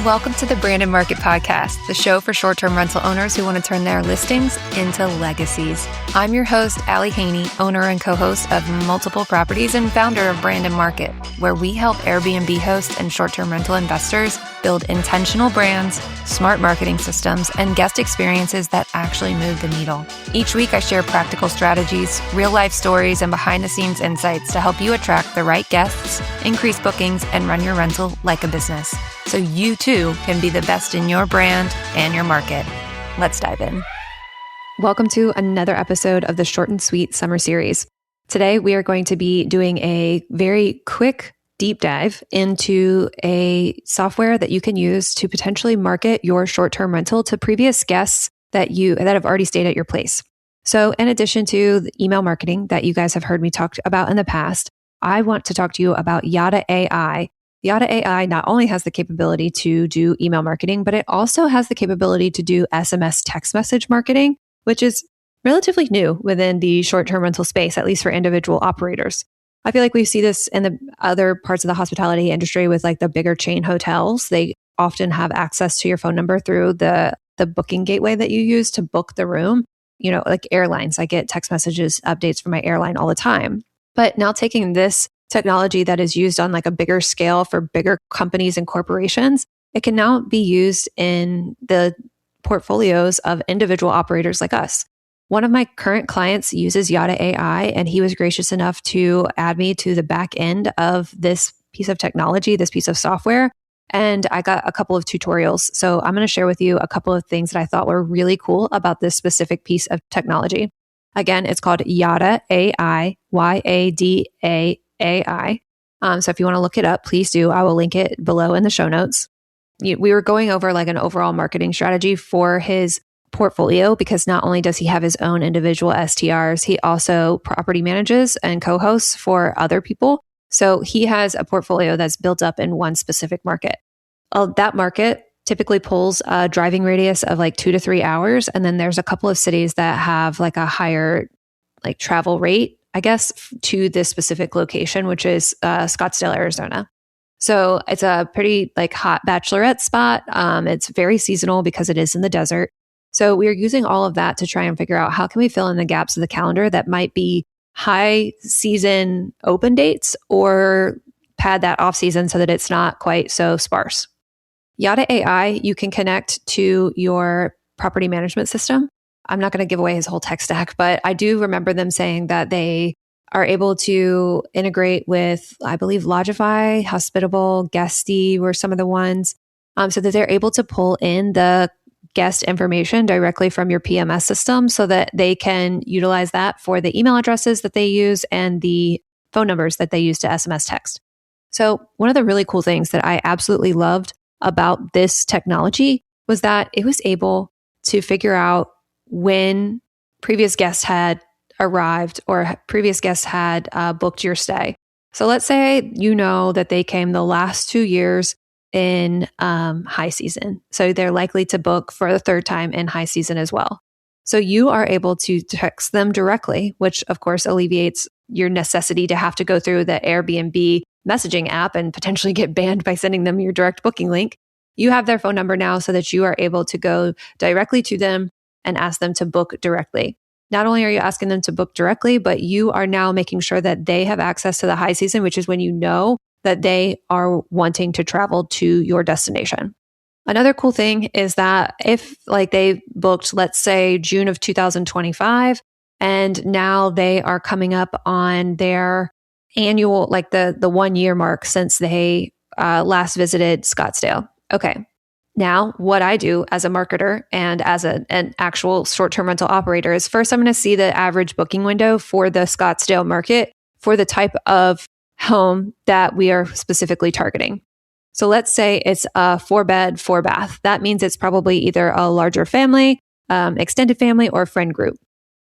Welcome to the Brandon Market Podcast, the show for short-term rental owners who want to turn their listings into legacies. I'm your host, Allie Haney, owner and co-host of multiple properties and founder of Brandon Market, where we help Airbnb hosts and short-term rental investors build intentional brands, smart marketing systems, and guest experiences that actually move the needle. Each week, I share practical strategies, real-life stories, and behind-the-scenes insights to help you attract the right guests, increase bookings, and run your rental like a business, so you too can be the best in your brand and your market. Let's dive in. Welcome to another episode of the Short and Sweet Summer Series. Today, we are going to be doing a very quick deep dive into a software that you can use to potentially market your short-term rental to previous guests that have already stayed at your place. So in addition to the email marketing that you guys have heard me talk about in the past, I want to talk to you about Yada AI. Yada AI not only has the capability to do email marketing, but it also has the capability to do SMS text message marketing, which is relatively new within the short-term rental space, at least for individual operators. I feel like we see this in the other parts of the hospitality industry with like the bigger chain hotels. They often have access to your phone number through the booking gateway that you use to book the room. You know, like airlines, I get text messages, updates from my airline all the time. But now taking this technology that is used on like a bigger scale for bigger companies and corporations, it can now be used in the portfolios of individual operators like us. One of my current clients uses Yada AI, and he was gracious enough to add me to the back end of this piece of technology, this piece of software. And I got a couple of tutorials. So I'm going to share with you a couple of things that I thought were really cool about this specific piece of technology. Again, it's called Yada AI, YADA AI. So if you want to look it up, please do. I will link it below in the show notes. We were going over like an overall marketing strategy for his portfolio, because not only does he have his own individual STRs, he also property manages and co-hosts for other people. So he has a portfolio that's built up in one specific market. That market typically pulls a driving radius of like 2 to 3 hours. And then there's a couple of cities that have like a higher like travel rate, I guess, to this specific location, which is Scottsdale, Arizona. So it's a pretty like hot bachelorette spot. It's very seasonal because it is in the desert. So we are using all of that to try and figure out how can we fill in the gaps of the calendar that might be high season open dates or pad that off season so that it's not quite so sparse. Yada AI, you can connect to your property management system. I'm not going to give away his whole tech stack, but I do remember them saying that they are able to integrate with, I believe, Lodgify, Hospitable, Guesty were some of the ones, so that they're able to pull in the guest information directly from your PMS system so that they can utilize that for the email addresses that they use and the phone numbers that they use to SMS text. So one of the really cool things that I absolutely loved about this technology was that it was able to figure out when previous guests had arrived or previous guests had booked your stay. So let's say you know that they came the last 2 years in high season. So they're likely to book for the third time in high season as well. So you are able to text them directly, which of course alleviates your necessity to have to go through the Airbnb messaging app and potentially get banned by sending them your direct booking link. You have their phone number now so that you are able to go directly to them and ask them to book directly. Not only are you asking them to book directly, but you are now making sure that they have access to the high season, which is when you know that they are wanting to travel to your destination. Another cool thing is that if like they booked, let's say June of 2025, and now they are coming up on their annual, like the 1 year mark since they last visited Scottsdale. Okay. Now, what I do as a marketer and as an actual short-term rental operator is first I'm going to see the average booking window for the Scottsdale market for the type of home that we are specifically targeting. So let's say it's a 4-bed, 4-bath. That means it's probably either a larger family, extended family, or friend group.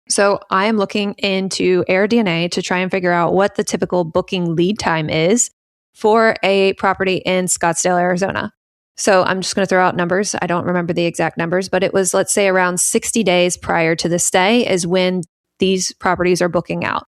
So I am looking into AirDNA to try and figure out what the typical booking lead time is for a property in Scottsdale, Arizona. So I'm just going to throw out numbers. I don't remember the exact numbers, but it was, let's say, around 60 days prior to the stay is when these properties are booking out.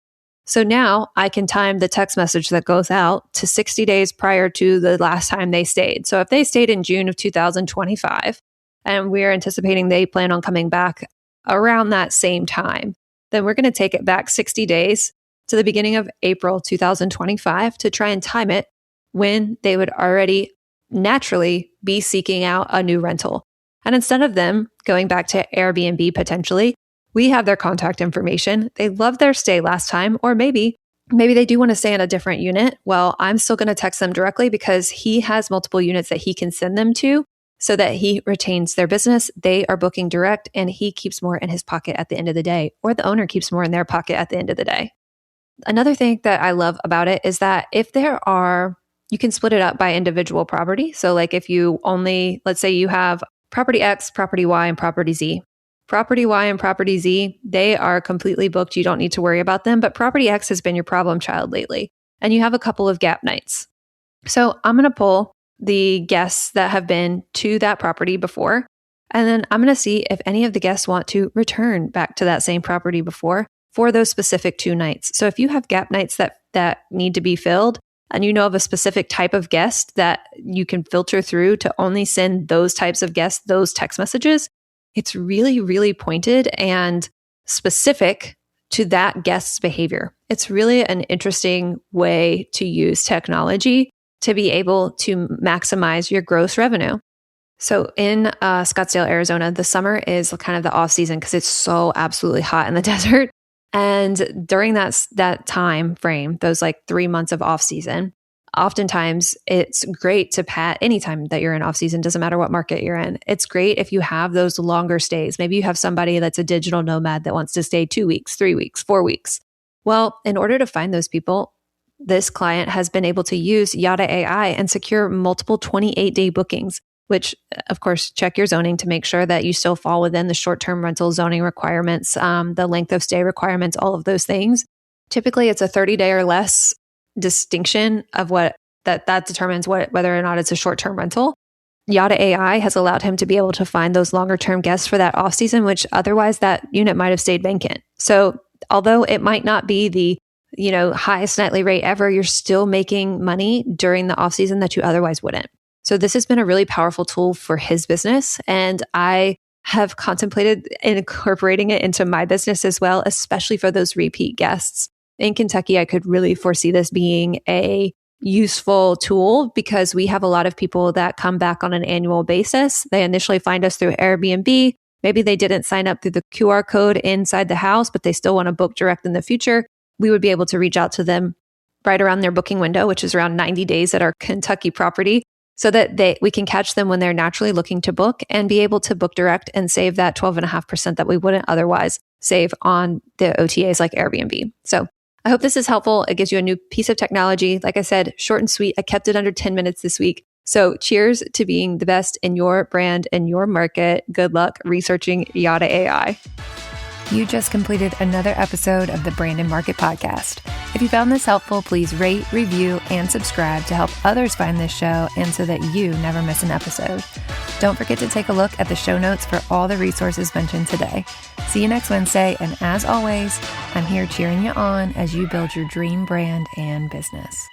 So now I can time the text message that goes out to 60 days prior to the last time they stayed. So if they stayed in June of 2025, and we're anticipating they plan on coming back around that same time, then we're going to take it back 60 days to the beginning of April 2025 to try and time it when they would already naturally be seeking out a new rental. And instead of them going back to Airbnb potentially, we have their contact information. They loved their stay last time, or maybe they do want to stay in a different unit. Well, I'm still going to text them directly because he has multiple units that he can send them to so that he retains their business. They are booking direct and he keeps more in his pocket at the end of the day, or the owner keeps more in their pocket at the end of the day. Another thing that I love about it is that if there are, you can split it up by individual property. So like if you only, let's say you have property X, property Y, and property Z. Property Y and property Z, they are completely booked. You don't need to worry about them. But property X has been your problem child lately, and you have a couple of gap nights. So I'm going to pull the guests that have been to that property before, and then I'm going to see if any of the guests want to return back to that same property before for those specific 2 nights. So if you have gap nights that need to be filled, and you know of a specific type of guest that you can filter through to only send those types of guests those text messages, it's really, really pointed and specific to that guest's behavior. It's really an interesting way to use technology to be able to maximize your gross revenue. So in Scottsdale, Arizona, the summer is kind of the off season because it's so absolutely hot in the desert. And during that time frame, those like 3 months of off season, oftentimes it's great to pat anytime that you're in off season, doesn't matter what market you're in. It's great if you have those longer stays. Maybe you have somebody that's a digital nomad that wants to stay 2 weeks, 3 weeks, 4 weeks. Well, in order to find those people, this client has been able to use Yada AI and secure multiple 28-day bookings, which of course, check your zoning to make sure that you still fall within the short-term rental zoning requirements, the length of stay requirements, all of those things. Typically, it's a 30-day or less distinction of what that determines whether or not it's a short-term rental. Yada AI has allowed him to be able to find those longer-term guests for that off-season, which otherwise that unit might have stayed vacant. So although it might not be the highest nightly rate ever, you're still making money during the off-season that you otherwise wouldn't. So this has been a really powerful tool for his business, and I have contemplated incorporating it into my business as well, especially for those repeat guests. In Kentucky, I could really foresee this being a useful tool because we have a lot of people that come back on an annual basis. They initially find us through Airbnb. Maybe they didn't sign up through the QR code inside the house, but they still want to book direct in the future. We would be able to reach out to them right around their booking window, which is around 90 days at our Kentucky property, so that we can catch them when they're naturally looking to book and be able to book direct and save that 12.5% that we wouldn't otherwise save on the OTAs like Airbnb. So I hope this is helpful. It gives you a new piece of technology. Like I said, short and sweet. I kept it under 10 minutes this week. So cheers to being the best in your brand and your market. Good luck researching Yada AI. You just completed another episode of the Brand and Market Podcast. If you found this helpful, please rate, review, and subscribe to help others find this show and so that you never miss an episode. Don't forget to take a look at the show notes for all the resources mentioned today. See you next Wednesday, and as always, I'm here cheering you on as you build your dream brand and business.